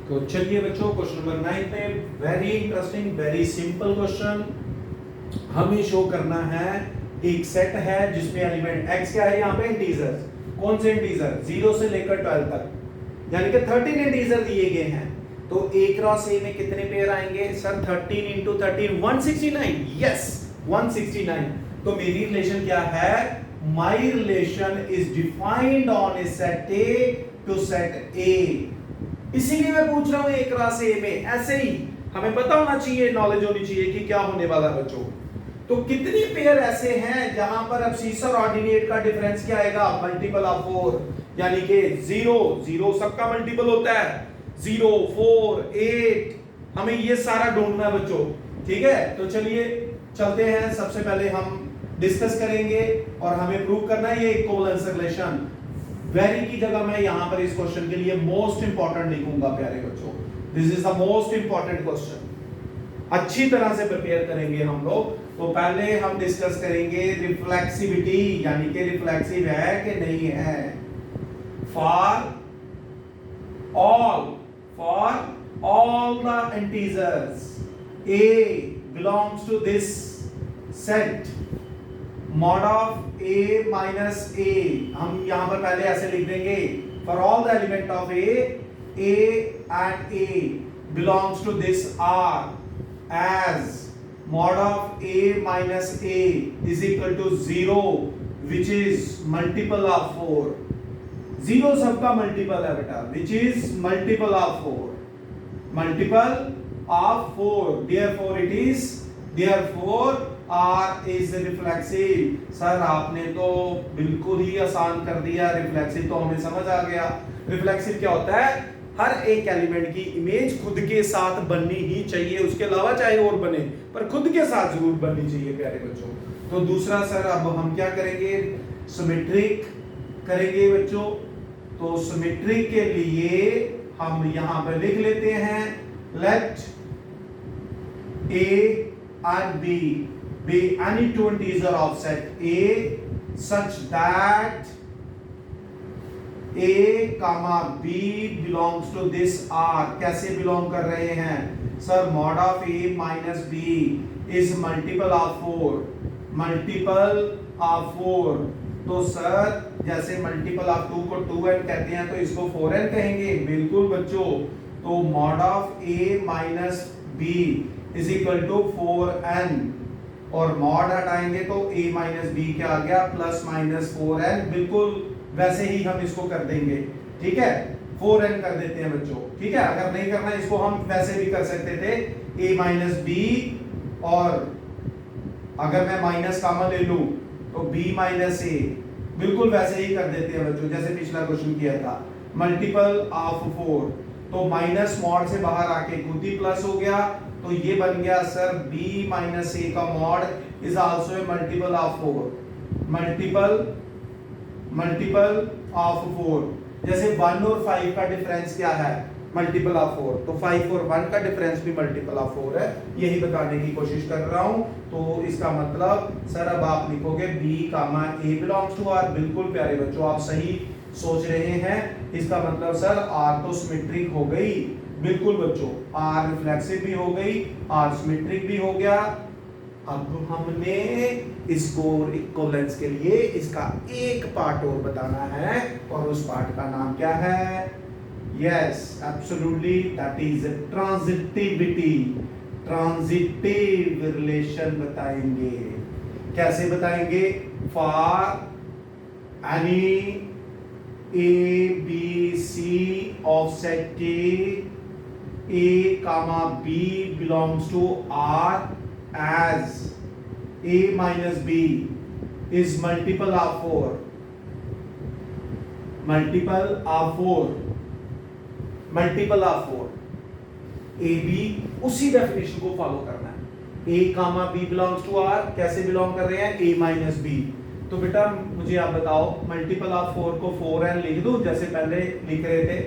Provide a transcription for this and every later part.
तो चलिए बच्चों क्वेश्चन नंबर 9 पे very interesting very simple question हमें शो करना है। एक सेट है जिसमें एलिमेंट x क्या है यहाँ पे इंटीजर्स। कौन से इंटीजर 0 से लेकर 12 तक यानी कि 13 इंटीजर दिए गए हैं। तो a क्रॉस a में कितने पेयर आएंगे सर 13 into 13 169 यस 169। तो मेरी रिलेशन क्या है my relation is defined on a set a to set a। इसीलिए मैं पूछ रहा हूं एक क्रॉस ए में ऐसे ही हमें पता होना चाहिए नॉलेज होनी चाहिए कि क्या होने वाला है बच्चों। तो कितने पेयर ऐसे हैं जहां पर एब्सिस और ऑर्डिनेट का डिफरेंस क्या आएगा मल्टीपल ऑफ 4 यानी कि 0 सबका मल्टीपल होता है 0 4 8 हमें ये सारा ढूंढना है बच्चों। ठीक है तो चलिए चलते हैं। सबसे पहले हम डिस्कस करेंगे और हमें प्रूव करना है ये इक्विवेलेंस रिलेशन। वेरी की जगह मैं यहां पर इस क्वेश्चन के लिए मोस्ट इंपॉर्टेंट लिखूंगा प्यारे बच्चों। This is the most important question. अच्छी तरह से प्रिपेयर करेंगे हम लोग। तो पहले हम डिस्कस करेंगे रिफ्लेक्सिविटी यानी कि रिफ्लेक्सिव है कि नहीं है। For all the integers a belongs to this set mod of a minus a हम यहां पर पहले ऐसे लिख देंगे for all the element of a and a belongs to this r as mod of a minus a is equal to 0 which is multiple of 4। 0 सबका multiple है बेटा which is multiple of 4 multiple of 4 therefore R is reflexive। Sir आपने तो बिल्कुल ही आसान कर दिया। Reflexive तो हमें समझ आ गया। रिफ्लेक्सिव क्या होता है हर एक एलिमेंट की इमेज खुद के साथ बननी ही चाहिए उसके अलावा चाहे और बने पर खुद के साथ जरूर बननी चाहिए प्यारे बच्चों। तो दूसरा सर अब हम क्या करेंगे सिमेट्रिक करेंगे बच्चों। तो सिमेट्रिक के लिए हम यहां पर लिख लेते हैं late A and B be any two integer of set A such that A comma B belongs to this R। कैसे बिलोंग कर रहे हैं sir mod of A minus B is multiple of 4 multiple of 4। तो sir जैसे multiple of 2 को 2n कहते हैं तो इसको 4n कहेंगे बिल्कुल बच्चों। तो mod of A minus B is equal to 4n और mod हटाएंगे तो a minus b क्या आ गया प्लस माइनस 4n बिल्कुल वैसे ही हम इसको कर देंगे। ठीक है 4n कर देते हैं बच्चों। ठीक है अगर नहीं करना इसको हम वैसे भी कर सकते थे a minus b और अगर मैं माइनस कॉमन ले लूं तो b minus a बिल्कुल वैसे ही कर देते हैं बच्चों जैसे पिछला क्वेश्चन किया था मल्टीपल ऑफ 4। तो माइनस मॉड से बाहर आके खुद ही प्लस हो गया तो ये बन गया सर b minus a का mod is also a multiple of 4 multiple of 4। जैसे 1 और 5 का डिफरेंस क्या है मल्टीपल ऑफ 4 तो 5 और 1 का डिफरेंस भी मल्टीपल ऑफ 4 है। यही बताने की कोशिश कर रहा हूं। तो इसका मतलब सर अब आप लिखोगे b comma a belongs to r। बिल्कुल प्यारे बच्चों आप सही सोच रहे हैं। इसका मतलब सर r तो सिमेट्रिक हो गई बिल्कुल बच्चों R रिफ्लेक्सिव भी हो गई R सिमेट्रिक भी हो गया। अब हमने इसको इक्विवेलेंस के लिए इसका एक पार्ट और बताना है और उस पार्ट का नाम क्या है yes absolutely that is transitivity. Transitive relation बताएंगे। कैसे बताएंगे for any A B C of set A comma B belongs to R as A minus B is multiple of 4 multiple of 4 multiple of 4 A B उसी definition को follow करना है। A comma B belongs to R कैसे belong कर रहे हैं A minus B। तो बेटा मुझे आप बताओ मल्टीपल ऑफ 4 को 4n लिख दूं जैसे पहले लिख रहे थे।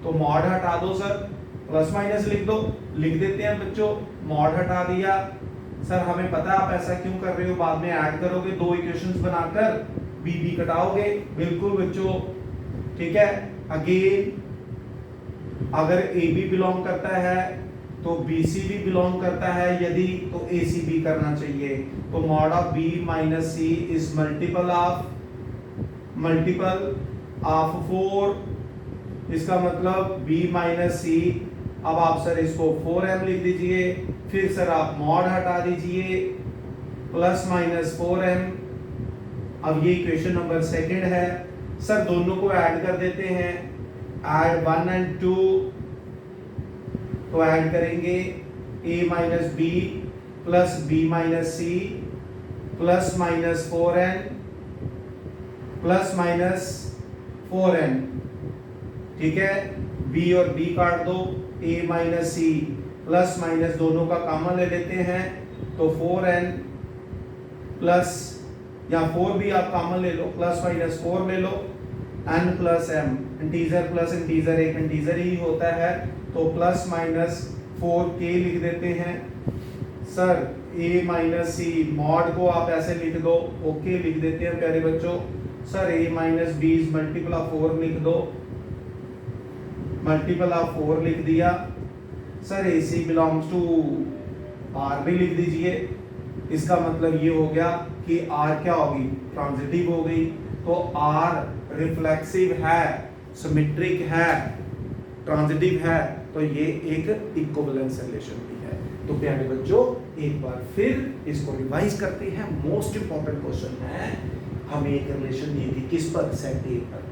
तो मॉड हटा दो सर प्लस माइनस लिख दो लिख देते हैं बच्चों। मॉड हटा दिया सर हमें पता है आप ऐसा क्यों कर रहे हो बाद में ऐड करोगे दो इक्वेशंस बनाकर b b कटाओगे बिल्कुल बच्चों। ठीक है अगेन अगर ए बी बिलोंग करता है तो बी सी भी बिलोंग करता है, यदि तो ए सी भी करना चाहिए। तो mod of B minus C is multiple of 4, इसका मतलब b माइनस सी। अब आप सर इसको 4m लिख दीजिए, फिर सर आप मॉड हटा दीजिए प्लस माइनस 4m। अब ये इक्वेशन नंबर सेकंड है। सर दोनों को ऐड कर देते हैं, ऐड 1 and 2, तो ऐड करेंगे a minus B plus b minus C plus minus 4n plus minus 4n, ठीक है। b और b काट दो, a minus C plus minus दोनों का कॉमन ले लेते हैं, तो 4n प्लस, या 4 भी आप कॉमन ले लो, प्लस माइनस 4 ले लो, n plus m, integer plus integer एक इंटीजर ही होता है, तो प्लस माइनस 4k लिख देते हैं। Sir a minus C mod को आप ऐसे लिख दो, ओके लिख देते हैं प्यारे बच्चों। Sir a minus B multiple of 4 लिख दो, मल्टीपल ऑफ 4 लिख दिया। Sir A C belongs to R भी लिख दीजिए। इसका मतलब ये हो गया कि आर क्या होगी, ट्रांजिटिव हो गई। तो आर रिफ्लेक्सिव है, सिमेट्रिक है, ट्रांजिटिव है, तो ये एक इक्विवेलेंस रिलेशन भी है। तो प्यारे बच्चों एक बार फिर इसको रिवाइज करते हैं। मोस्ट इंपॉर्टेंट क्वेश्चन है, हमें एक रिलेशन दी थी किस पर, सेट ए पर,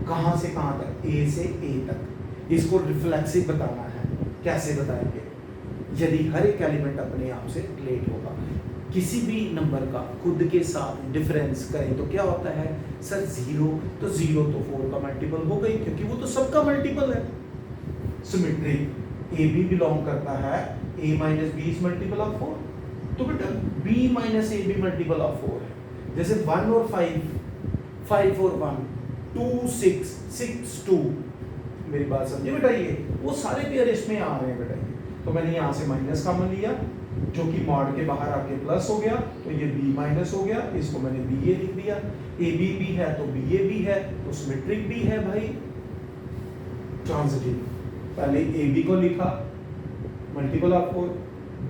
कहां से कहां तक, ए से ए तक। इसको रिफ्लेक्सिव बताना है। कैसे बताएंगे, यदि हर एक एलिमेंट अपने आप से रिलेट होगा, किसी भी नंबर का खुद के साथ डिफरेंस करें तो क्या होता है सर, 0, तो 0 तो 4 का मल्टीपल हो गई, क्योंकि वो तो सबका मल्टीपल है। सिमेट्रिक ए बी बिलोंग करता है, a minus B is multiple of 4, तो बेटा b minus A B multiple of 4 है। जैसे 1 और 5, 5 और 1, 2 6, 6 2, मेरी बात समझे बेटा, ये वो सारे पेयर इसमें आ रहे हैं बेटा। तो मैंने यहाँ से माइनस कॉमन लिया, जो कि मॉड के बाहर आके प्लस हो गया, तो ये b माइनस हो गया, इसको मैंने ba लिख दिया। a b भी है तो ba भी है, तो सिमेट्रिक भी है भाई, ट्रांजिटिव। पहले a b को लिखा मल्टीपल ऑफ 4,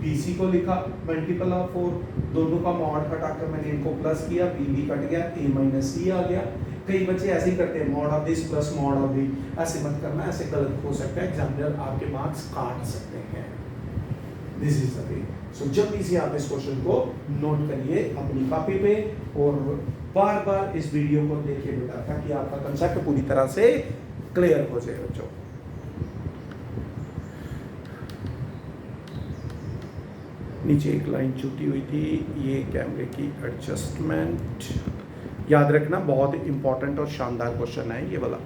b c को लिखा मल्टीपल ऑफ 4, दोनों का मॉड हटाकर मैंने इनको प्लस किया, b b कट गया, a माइनस c आ गया। कई बच्चे ऐसे ही करते हैं, mod of this plus mod of the, ऐसे मत करना, ऐसे गलत हो सकता है, एग्जामिनर आपके मार्क्स काट सकते हैं। This is the way. So जल्दी से आप इस क्वेश्चन को नोट करिए अपनी कॉपी पे और बार बार इस वीडियो को देखिए बेटा, ताकि आपका कंसेप्ट पूरी तरह से क्लियर हो जाए बच्चों। नीचे एक लाइन छूटी हुई थी, ये कैमरे की एडजस्टमेंट, याद रखना बहुत इंपॉर्टेंट और शानदार क्वेश्चन है ये वाला।